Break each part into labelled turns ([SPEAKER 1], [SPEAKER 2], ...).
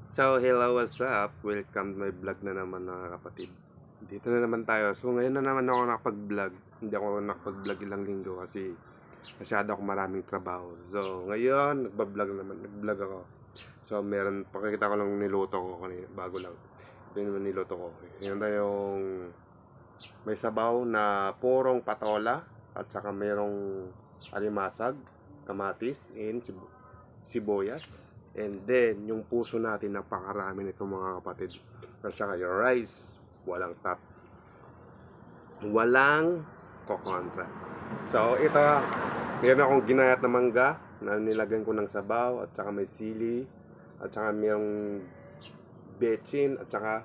[SPEAKER 1] So, hello, what's up? Welcome to my vlog na naman mga kapatid. Dito na naman tayo. So, ngayon na naman ako nakapag-vlog. Hindi ako nakapag-vlog ilang linggo kasi masyado ako maraming trabaho. So, ngayon, nag-vlog ako. So, pakikita ko lang niluto ko kanina, bago lang. Ito yung niluto ko. Yan na yung may sabaw na purong patola at saka merong alimasag, kamatis, and sibuyas. And then, yung puso natin, napakarami nito mga kapatid. At saka yung rice, walang top. Walang kokontra. So, ito, meron akong ginayat na mangga na nilagyan ko ng sabaw at saka may sili at saka mayroong betchin at saka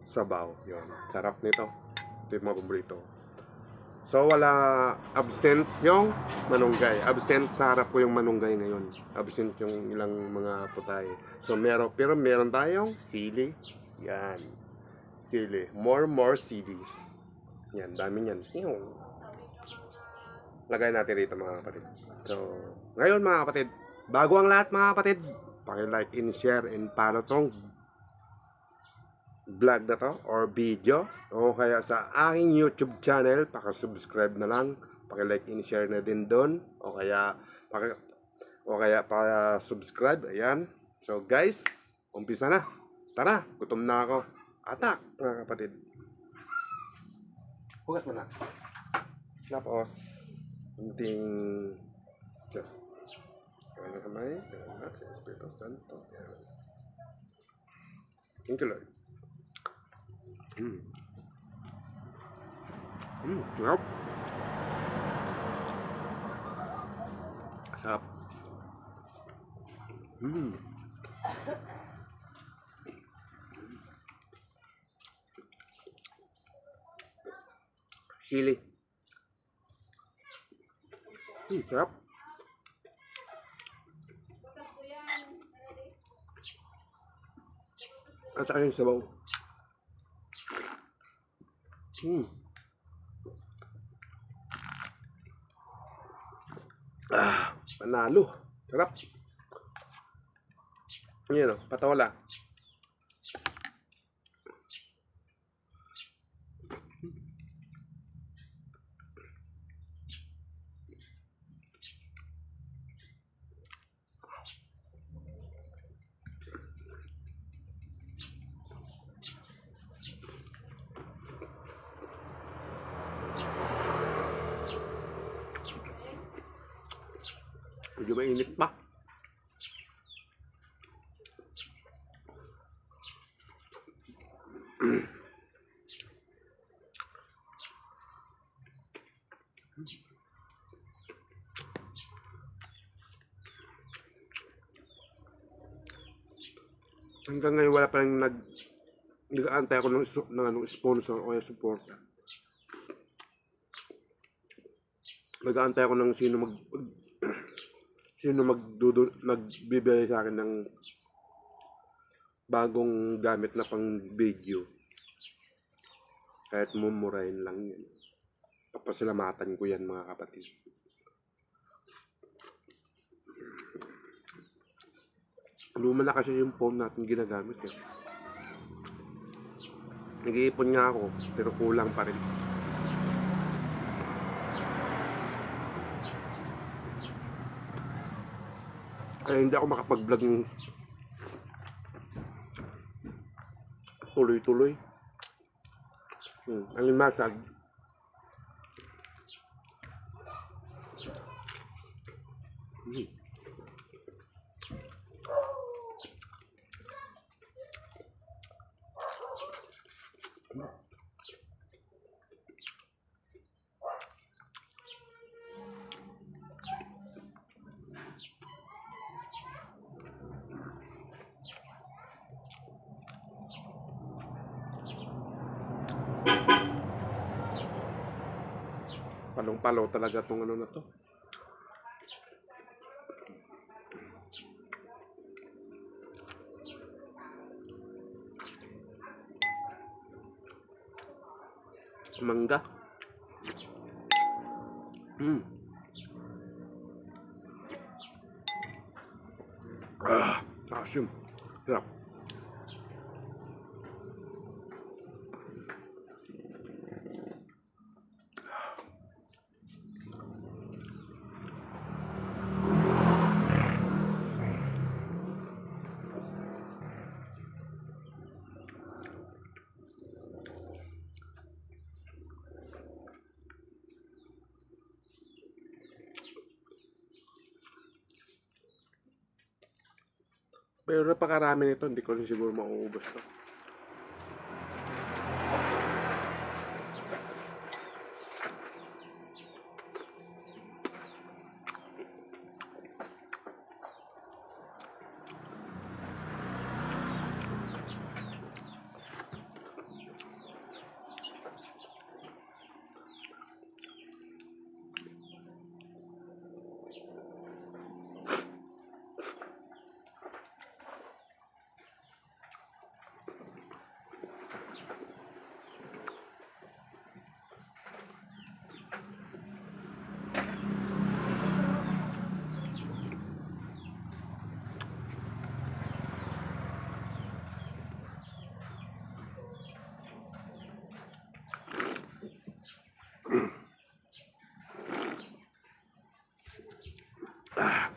[SPEAKER 1] sabaw. Yun. Sarap nito. Ito yung mga paborito. So, absent yung manunggay. Absent sa harap ko yung manunggay ngayon. Absent yung ilang mga putay. So, pero meron tayong sili. Yan. Sili. More sili. Yan, dami yan. Lagay natin rito mga kapatid. So, ngayon mga kapatid, bago ang lahat mga kapatid, paki-like and share and follow tong vlog na to or video o kaya sa aking YouTube channel, paka-subscribe na lang, paki-like and share na din doon o kaya pa-subscribe. Ayan. So guys, umpisa na. Tara, gutom na ako. Atak mga kapatid. Hugas mo na. Tapos kunting ano kamay, sa Espiritu Santo. Thank you Lord. Sarap. Sarap. Sili. Sarap. At saka yung sabaw. Panalo. Sarap. Yan o, patola. Medyo mainit pa. Hanggang ngayon wala pa rin nag-aantay ako ng sponsor o yung suporta. Nag-aantay ako ng sino magbibigay sa akin ng bagong gamit na pang video. Kahit mumurahin lang yan. Papasalamatan ko yan mga kapatid. Luma na kasi yung phone natin ginagamit eh. Nag-iipon nga ako pero kulang pa rin. Ay hindi ako makapag-vlog ng tuloy-tuloy. Alimasag. Palong-palo talaga tong ano na to. Mangga. Asim. Sarap. Pero napakarami nito, hindi ko rin siguro mauubos to.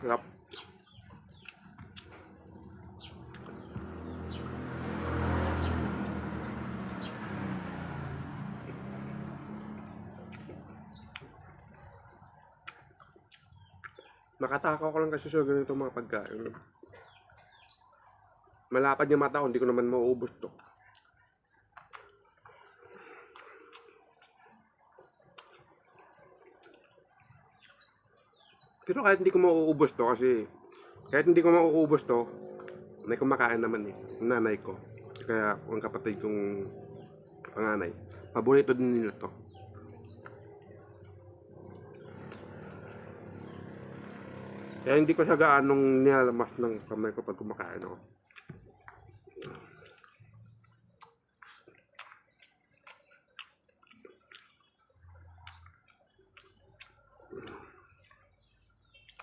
[SPEAKER 1] Sarap. Nakatakaw ko lang kasi sa ganito mga pagkain. Malapad yung mata ko, hindi ko naman mauubos to. Pero kahit hindi ko mauubos to kasi kahit hindi ko mauubos to, may kumakain naman eh, yung nanay ko. Kaya ang kapatid kong panganay, paborito din nila to. Kaya hindi ko siya gaanong nilalamas ng kamay ko pag kumakain ako.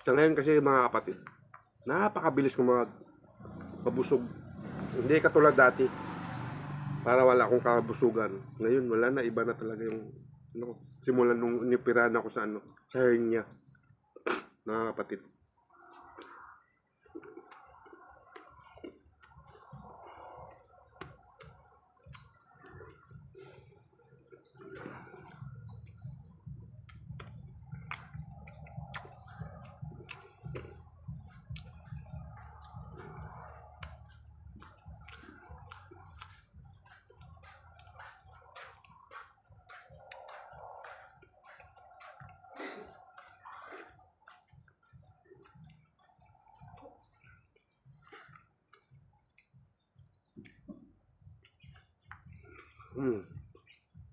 [SPEAKER 1] Sa ngayon kasi mga kapatid, napakabilis ko mga pabusog. Hindi katulad dati. Para wala akong kabusugan. Ngayon wala na, iba na talaga yung simulan nung inipirahan ako sa sa hernia. Mga kapatid.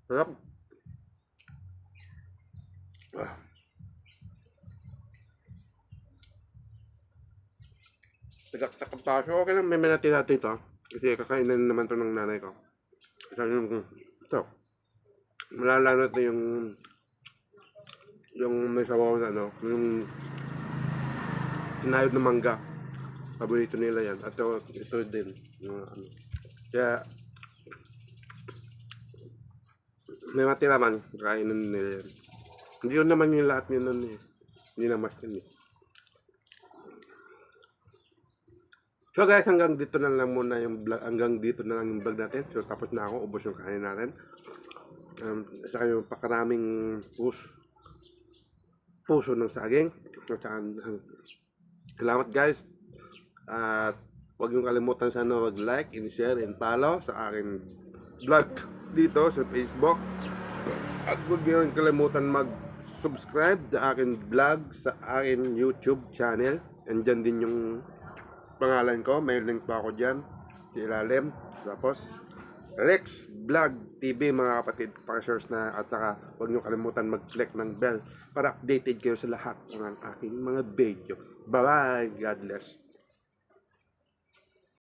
[SPEAKER 1] Sarap. Tagak-takap pa. So, okay lang, may natin ito. Kasi kakainan naman to ng nanay ko. Kasi ito, malalanot na yung may sabaw na yung kinayod na mangga. Paborito nila yan. At ito din. Kaya, may matira man, kainan nila yan. Hindi yun naman yung lahat yun nun eh. Hindi naman yun eh. So guys, hanggang dito na lang muna yung vlog, hanggang dito na lang yung vlog natin. So tapos na ako, ubos yung kain natin. Saka yung pakaraming puso ng saging. So, salamat guys. At huwag yung kalimutan sana mag-like, and-share, and follow sa akin vlog dito sa Facebook. At huwag yung kalimutan mag-subscribe sa akin vlog sa akin YouTube channel. Andyan din yung pangalan ko, may link pa ako dyan sa ilalim. Tapos Rex Vlog TV mga kapatid, pa-search na. At saka huwag nyo kalimutan mag-click ng bell para updated kayo sa lahat ng aking mga video. Bye bye, God bless.